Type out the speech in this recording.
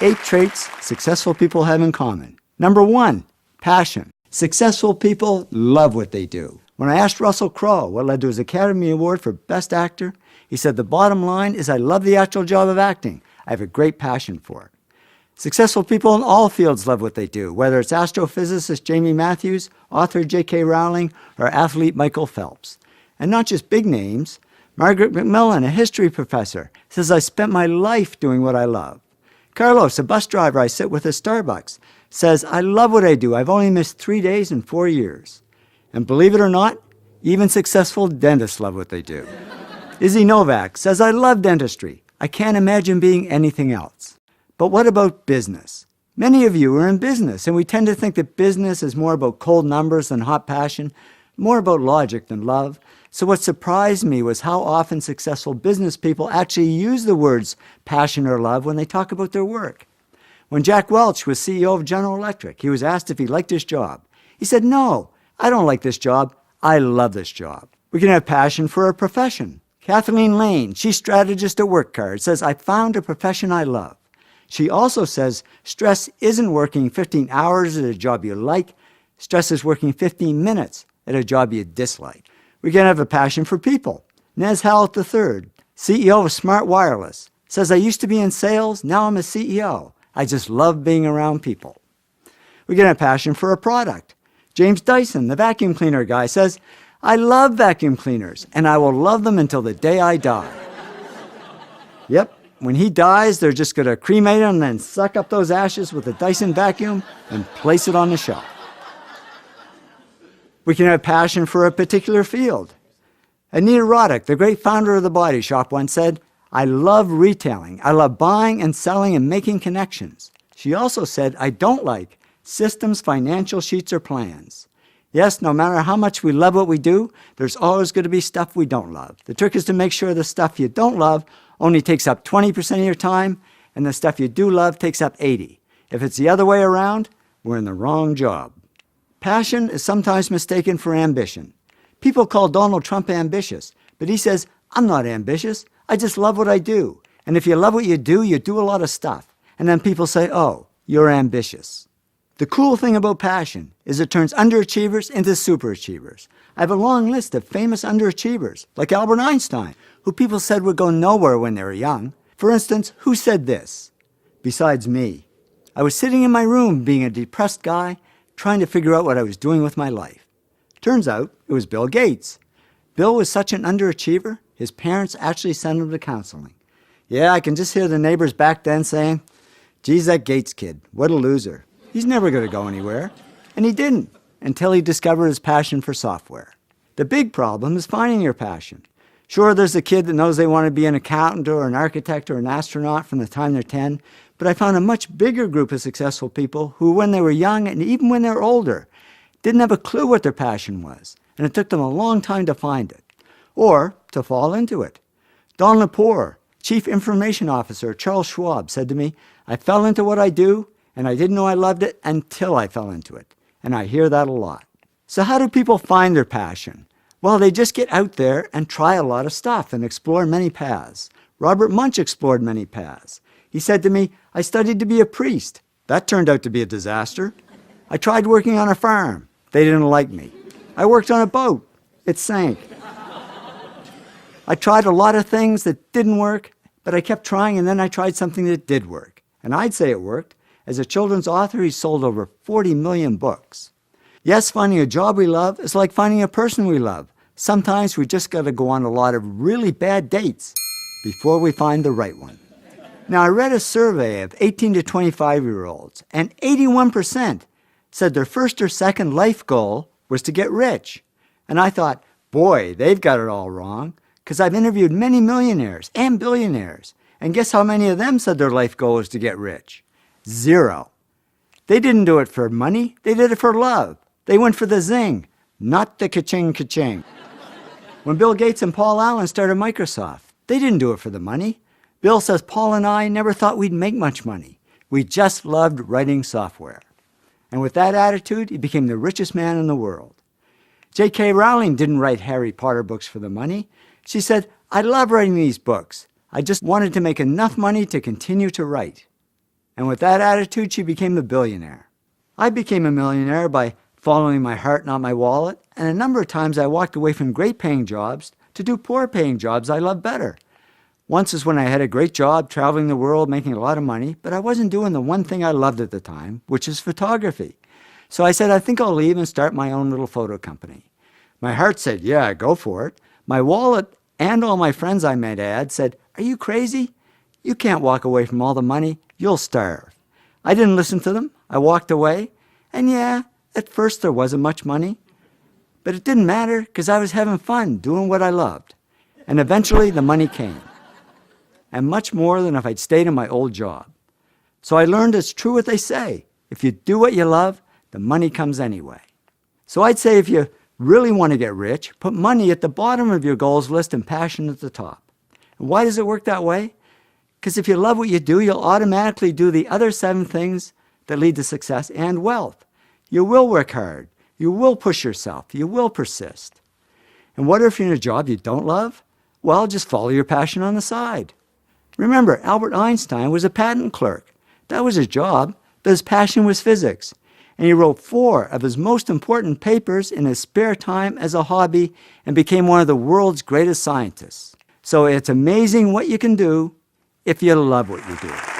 8 traits successful people have in common. Number 1, passion. Successful people love what they do. When I asked Russell Crowe what led to his Academy Award for Best Actor, he said, the bottom line is I love the actual job of acting. I have a great passion for it. Successful people in all fields love what they do, whether it's astrophysicist Jamie Matthews, author J.K. Rowling, or athlete Michael Phelps. And not just big names. Margaret McMillan, a history professor, says, I spent my life doing what I love. Carlos, a bus driver I sit with at Starbucks, says, I love what I do. I've only missed 3 days in 4 years. And believe it or not, even successful dentists love what they do. Izzy Novak says, I love dentistry. I can't imagine being anything else. But what about business? Many of you are in business, and we tend to think that business is more about cold numbers than hot passion, more about logic than love. So what surprised me was how often successful business people actually use the words passion or love when they talk about their work. When Jack Welch was CEO of General Electric, he was asked if he liked his job. He said, no, I don't like this job. I love this job. We can have passion for a profession. Kathleen Lane, she's strategist at WorkCard, says, I found a profession I love. She also says, stress isn't working 15 hours at a job you like. Stress is working 15 minutes at a job you dislike. We can have a passion for people. Nez Hallett III, CEO of Smart Wireless, says, I used to be in sales, now I'm a CEO. I just love being around people. We can have passion for a product. James Dyson, the vacuum cleaner guy, says, I love vacuum cleaners, and I will love them until the day I die. Yep, when he dies, they're just going to cremate him and then suck up those ashes with a Dyson vacuum and place it on the shelf. We can have passion for a particular field. Anita Roddick, the great founder of The Body Shop, once said, I love retailing. I love buying and selling and making connections. She also said, I don't like systems, financial sheets, or plans. Yes, no matter how much we love what we do, there's always going to be stuff we don't love. The trick is to make sure the stuff you don't love only takes up 20% of your time, and the stuff you do love takes up 80%. If it's the other way around, we're in the wrong job. Passion is sometimes mistaken for ambition. People call Donald Trump ambitious, but he says, I'm not ambitious. I just love what I do. And if you love what you do a lot of stuff. And then people say, oh, you're ambitious. The cool thing about passion is it turns underachievers into superachievers. I have a long list of famous underachievers, like Albert Einstein, who people said would go nowhere when they were young. For instance, who said this? Besides me. I was sitting in my room being a depressed guy, trying to figure out what I was doing with my life. Turns out it was Bill Gates. Bill was such an underachiever, his parents actually sent him to counseling. Yeah, I can just hear the neighbors back then saying, geez, that Gates kid, what a loser. He's never going to go anywhere. And he didn't, until he discovered his passion for software. The big problem is finding your passion. Sure, there's a kid that knows they want to be an accountant or an architect or an astronaut from the time they're 10, but I found a much bigger group of successful people who, when they were young and even when they were older, didn't have a clue what their passion was, and it took them a long time to find it, or to fall into it. Don Lepore, Chief Information Officer at Charles Schwab, said to me, I fell into what I do, and I didn't know I loved it until I fell into it. And I hear that a lot. So how do people find their passion? Well, they just get out there and try a lot of stuff and explore many paths. Robert Munch explored many paths. He said to me, I studied to be a priest. That turned out to be a disaster. I tried working on a farm. They didn't like me. I worked on a boat. It sank. I tried a lot of things that didn't work, but I kept trying, and then I tried something that did work. And I'd say it worked. As a children's author, he sold over 40 million books. Yes, finding a job we love is like finding a person we love. Sometimes we just got to go on a lot of really bad dates before we find the right one. Now, I read a survey of 18 to 25-year-olds, and 81% said their first or second life goal was to get rich. And I thought, boy, they've got it all wrong, because I've interviewed many millionaires and billionaires, and guess how many of them said their life goal was to get rich? 0. They didn't do it for money, they did it for love. They went for the zing, not the ka-ching ka-ching. When Bill Gates and Paul Allen started Microsoft, they didn't do it for the money. Bill says Paul and I never thought we'd make much money. We just loved writing software. And with that attitude, he became the richest man in the world. J.K. Rowling didn't write Harry Potter books for the money. She said, I love writing these books. I just wanted to make enough money to continue to write. And with that attitude, she became a billionaire. I became a millionaire by following my heart, not my wallet, and a number of times I walked away from great-paying jobs to do poor-paying jobs I love better. Once is when I had a great job traveling the world, making a lot of money, but I wasn't doing the one thing I loved at the time, which is photography. So I said, I think I'll leave and start my own little photo company. My heart said, yeah, go for it. My wallet and all my friends I might add said, are you crazy? You can't walk away from all the money. You'll starve. I didn't listen to them. I walked away. And yeah, at first there wasn't much money. But it didn't matter because I was having fun doing what I loved. And eventually the money came. And much more than if I'd stayed in my old job. So I learned it's true what they say. If you do what you love, the money comes anyway. So I'd say if you really want to get rich, put money at the bottom of your goals list and passion at the top. And why does it work that way? Because if you love what you do, you'll automatically do the other 7 things that lead to success and wealth. You will work hard. You will push yourself. You will persist. And what if you're in a job you don't love? Well, just follow your passion on the side. Remember, Albert Einstein was a patent clerk. That was his job, but his passion was physics. And he wrote 4 of his most important papers in his spare time as a hobby and became one of the world's greatest scientists. So it's amazing what you can do if you love what you do.